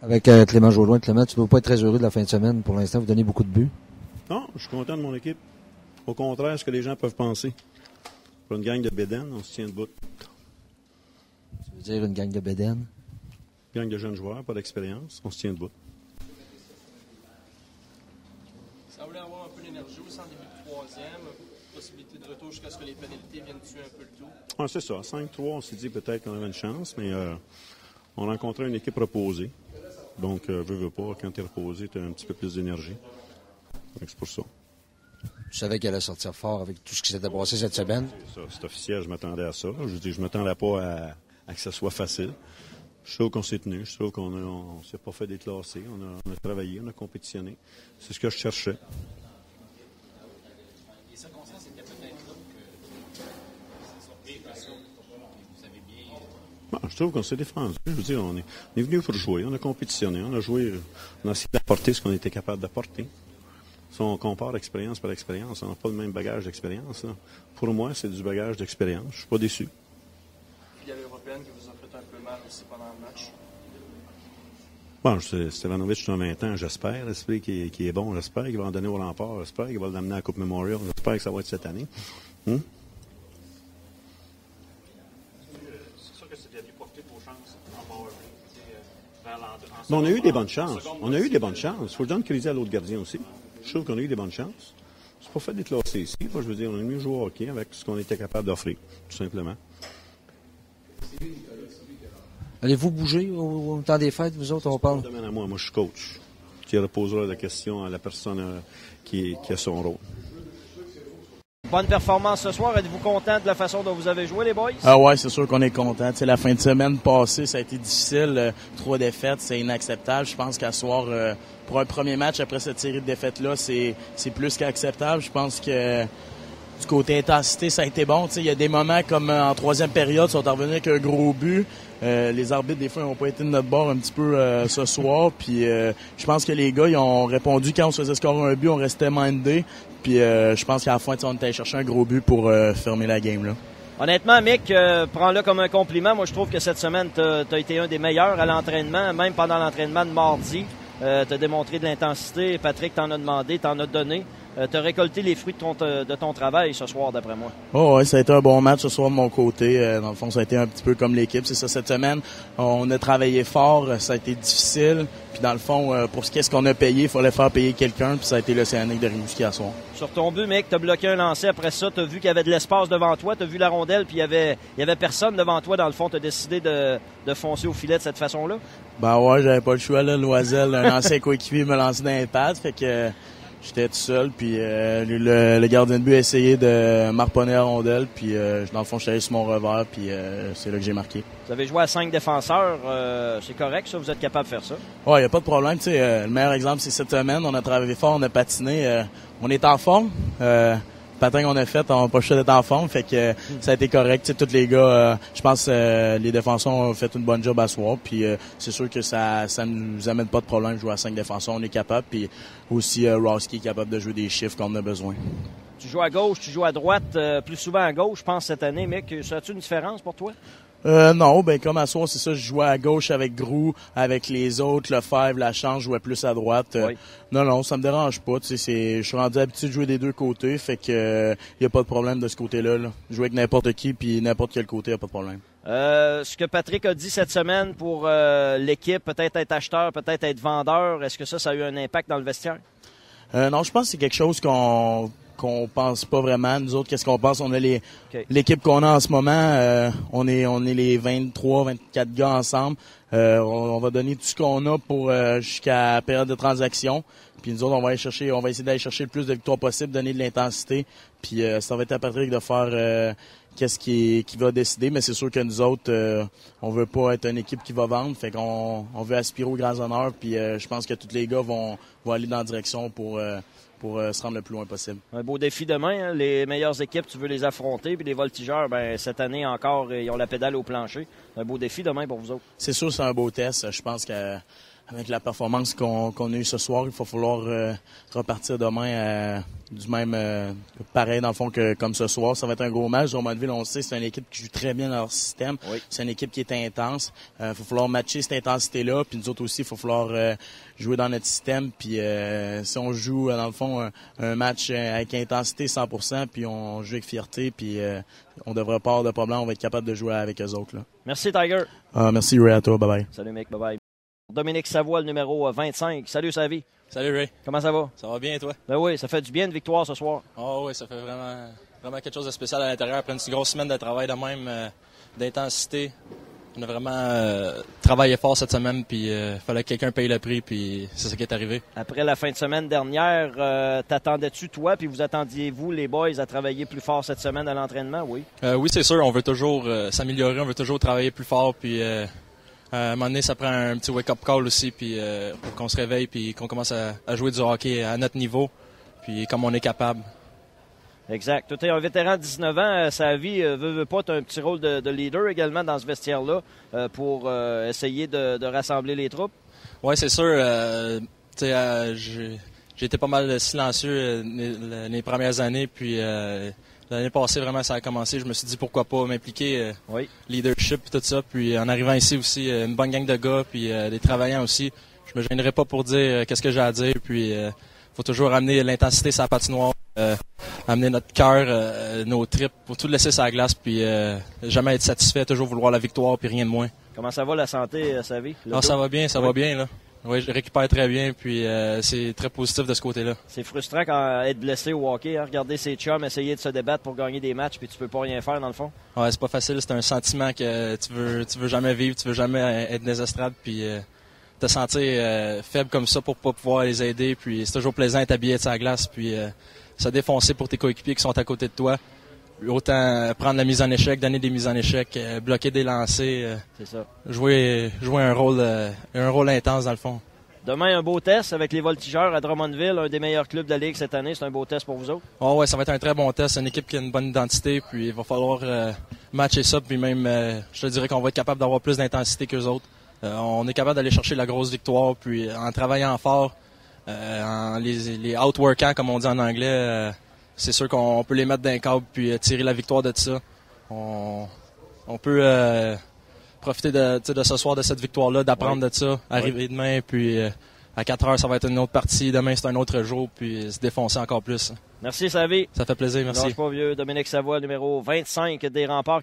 Avec Clément Jodoin. Clément, tu ne peux pas être très heureux de la fin de semaine. Pour l'instant, vous donnez beaucoup de buts. Non, je suis content de mon équipe. Au contraire, ce que les gens peuvent penser. Pour une gang de bédaines, on se tient debout. Tu veux dire une gang de bédaines? Une gang de jeunes joueurs, pas d'expérience, on se tient debout. Ça voulait avoir un peu d'énergie aussi en début de troisième. Possibilité de retour jusqu'à ce que les pénalités viennent tuer un peu le tout. Ah, c'est ça. 5-3, on s'est dit peut-être qu'on avait une chance, mais on rencontrait une équipe reposée. Donc, veux pas, quand tu es reposé, tu as un petit peu plus d'énergie. Donc, c'est pour ça. Je savais qu'elle allait sortir fort avec tout ce qui s'était passé cette semaine. C'est ça, c'est officiel, je m'attendais à ça. Je m'attendais pas à que ça soit facile. Je suis sûr qu'on s'est tenu, je suis sûr qu'on ne s'est pas fait déclasser. On a travaillé, on a compétitionné. C'est ce que je cherchais. Les circonstances étaient peut-être là que ça soit pire que ça. Vous savez bien. Bon, je trouve qu'on s'est défendu. Je veux dire, on est venu pour jouer, on a compétitionné, on a joué, on a essayé d'apporter ce qu'on était capable d'apporter. Si on compare expérience par expérience, on n'a pas le même bagage d'expérience. Là. Pour moi, c'est du bagage d'expérience. Je suis pas déçu. Il y a l'Européenne qui vous a fait un peu mal aussi pendant le match. Bon, Stevanovic, c'est un 20 ans, j'espère. J'espère qu'il est bon, j'espère qu'il va en donner au rempart, j'espère qu'il va l'amener à la Coupe Memorial, j'espère que ça va être cette année. C'est sûr que c'était venu porter vos chances en power vers l'entrée. On a eu des bonnes chances. On a eu des bonnes chances. Il faut donner le crédit à l'autre gardien aussi. Je trouve qu'on a eu des bonnes chances. C'est pas fait déclasser ici. Moi, je veux dire, on a mieux joué au hockey avec ce qu'on était capable d'offrir, tout simplement. Allez-vous bouger au temps des fêtes, vous autres, on parle? Demande à moi, je suis coach. Qui reposera la question à la personne qui a son rôle. Bonne performance ce soir. Êtes-vous content de la façon dont vous avez joué, les boys? Ah ouais, c'est sûr qu'on est content. Tu sais, la fin de semaine passée, ça a été difficile. 3 défaites, c'est inacceptable. Je pense qu'à soir, pour un premier match après cette série de défaites-là, c'est plus qu'acceptable. Je pense que du côté intensité, ça a été bon. Tu sais, il y a des moments comme en troisième période, ils sont revenus avec un gros but. Les arbitres, des fois, ils n'ont pas été de notre bord un petit peu ce soir. Puis je pense que les gars, ils ont répondu quand on se faisait scorer un but, on restait mindé. Puis je pense qu'à la fin, on était allé chercher un gros but pour fermer la game là. Honnêtement, Mick, prends-le comme un compliment. Moi, je trouve que cette semaine, tu as été un des meilleurs à l'entraînement, même pendant l'entraînement de mardi. Tu as démontré de l'intensité. Patrick t'en a demandé, t'en as donné. Tu as récolté les fruits de ton travail ce soir, d'après moi. Oh, ouais, ça a été un bon match ce soir de mon côté. Dans le fond, ça a été un petit peu comme l'équipe. C'est ça, cette semaine, on a travaillé fort. Ça a été difficile. Puis dans le fond, pour ce qu'on a payé, il fallait faire payer quelqu'un. Puis ça a été l'Océanique de Rimouski à soir. Sur ton but, Mick, tu as bloqué un lancer. Après ça, tu as vu qu'il y avait de l'espace devant toi. Tu as vu la rondelle, puis il y avait personne devant toi. Dans le fond, tu as décidé de foncer au filet de cette façon-là? Ben ouais, j'avais pas le choix. Là. Loisel, un ancien coéquipier, me lançait dans les pads. Fait que j'étais tout seul. Puis le gardien de but a essayé de m'harponner la rondelle. Puis dans le fond, je suis allé sur mon revers. Puis c'est là que j'ai marqué. Vous avez joué à 5 défenseurs. C'est correct, ça? Vous êtes capable de faire ça? Ouais, il n'y a pas de problème. Le meilleur exemple, c'est cette semaine. On a travaillé fort, on a patiné. On est en forme. Le patin qu'on a fait, on n'a pas le choix d'être en forme. Fait que ça a été correct. Tous les gars, je pense les défenseurs ont fait une bonne job à soir. Puis c'est sûr que ça nous amène pas de problème de jouer à 5 défenseurs. On est capable. Puis aussi, Roski est capable de jouer des chiffres qu'on a besoin. Tu joues à gauche, tu joues à droite, plus souvent à gauche, je pense, cette année. Mick, ça a-tu une différence pour toi? Non, ben comme à soir, c'est ça, je jouais à gauche avec Grou, avec les autres, Lefebvre, Lachance, je jouais plus à droite. Oui. Non, ça me dérange pas, tu sais, je suis rendu habitué de jouer des deux côtés, fait que y a pas de problème de ce côté-là. Là. Jouer avec n'importe qui puis n'importe quel côté, y a pas de problème. Ce que Patrick a dit cette semaine pour l'équipe, peut-être être acheteur, peut-être être vendeur, est-ce que ça a eu un impact dans le vestiaire? Non, je pense que c'est quelque chose qu'on pense pas vraiment. Nous autres, qu'est-ce qu'on pense? On a l'équipe qu'on a en ce moment. On est les 23, 24 gars ensemble. On va donner tout ce qu'on a pour jusqu'à la période de transaction. Puis nous autres, on va essayer d'aller chercher le plus de victoires possible, donner de l'intensité. Puis ça va être à Patrick de faire qu'est-ce qui va décider. Mais c'est sûr que nous autres, on veut pas être une équipe qui va vendre. Fait qu'on veut aspirer aux grands honneurs. Puis je pense que tous les gars vont aller dans la direction pour se rendre le plus loin possible. Un beau défi demain. Hein? Les meilleures équipes, tu veux les affronter. Puis les voltigeurs, cette année encore, ils ont la pédale au plancher. Un beau défi demain pour vous autres. C'est sûr, c'est un beau test. Je pense que avec la performance qu'on a eue ce soir, il va falloir repartir demain du même pareil dans le fond que comme ce soir. Ça va être un gros match. Drummondville, on le sait, c'est une équipe qui joue très bien dans leur système. Oui. C'est une équipe qui est intense. Il va falloir matcher cette intensité-là. Puis nous autres aussi, il va falloir jouer dans notre système. Puis si on joue dans le fond un match avec intensité 100%, puis on joue avec fierté, puis on devrait pas avoir de problème. On va être capable de jouer avec eux autres là. Merci Tiger. Merci Ray, à toi. Bye bye. Salut mec, bye bye. Dominique Savoie, le numéro 25. Salut Savi. Salut Ray. Comment ça va? Ça va bien, toi? Ben oui, ça fait du bien de victoire ce soir. Oh oui, ça fait vraiment quelque chose de spécial à l'intérieur. Après une grosse semaine de travail de même, d'intensité. On a vraiment travaillé fort cette semaine, puis fallait que quelqu'un paye le prix, puis c'est ça qui est arrivé. Après la fin de semaine dernière, t'attendais-tu, toi, puis vous attendiez-vous, les boys, à travailler plus fort cette semaine à l'entraînement, oui? Oui, c'est sûr. On veut toujours s'améliorer, on veut toujours travailler plus fort, puis à un moment donné, ça prend un petit wake-up call aussi, puis pour qu'on se réveille, puis qu'on commence à jouer du hockey à notre niveau, puis comme on est capable. Exact. Tu es un vétéran de 19 ans. Savi, veut pas, tu as un petit rôle de leader également dans ce vestiaire-là pour essayer de rassembler les troupes. Oui, c'est sûr. J'ai été pas mal silencieux les premières années, puis l'année passée, vraiment, ça a commencé. Je me suis dit pourquoi pas m'impliquer, leadership et tout ça. Puis en arrivant ici aussi, une bonne gang de gars, puis des travaillants aussi. Je me gênerai pas pour dire qu'est-ce que j'ai à dire. Puis faut toujours amener l'intensité sur la patinoire, amener notre cœur, nos tripes, pour tout laisser sur la glace, puis jamais être satisfait, toujours vouloir la victoire, puis rien de moins. Comment ça va la santé, Savi? Ça va bien, ça va bien là. Oui, je récupère très bien, puis c'est très positif de ce côté-là. C'est frustrant quand être blessé au hockey, hein? Regarder ses chums essayer de se débattre pour gagner des matchs, puis tu peux pas rien faire dans le fond. Ouais, c'est pas facile, c'est un sentiment que tu veux jamais vivre, tu veux jamais être désastrable, puis te sentir faible comme ça pour pas pouvoir les aider, puis c'est toujours plaisant d'être habillé de sa glace, puis se défoncer pour tes coéquipiers qui sont à côté de toi. Autant prendre la mise en échec, donner des mises en échec, bloquer des lancers, c'est ça. Jouer un rôle intense dans le fond. Demain, un beau test avec les Voltigeurs à Drummondville, un des meilleurs clubs de la Ligue cette année. C'est un beau test pour vous autres? Oh ouais, ça va être un très bon test. C'est une équipe qui a une bonne identité, puis il va falloir matcher ça, puis même, je te dirais qu'on va être capable d'avoir plus d'intensité qu'eux autres. On est capable d'aller chercher la grosse victoire, puis en travaillant fort, en les outworkant, comme on dit en anglais, c'est sûr qu'on peut les mettre d'un câble puis tirer la victoire de ça. On peut profiter de ce soir, de cette victoire-là, d'apprendre de ça, arriver demain, puis à 4 heures, ça va être une autre partie. Demain, c'est un autre jour, puis se défoncer encore plus. Merci, Savi. Ça fait plaisir, merci. Lâche pas vieux. Dominique Savoie, numéro 25 des Remparts.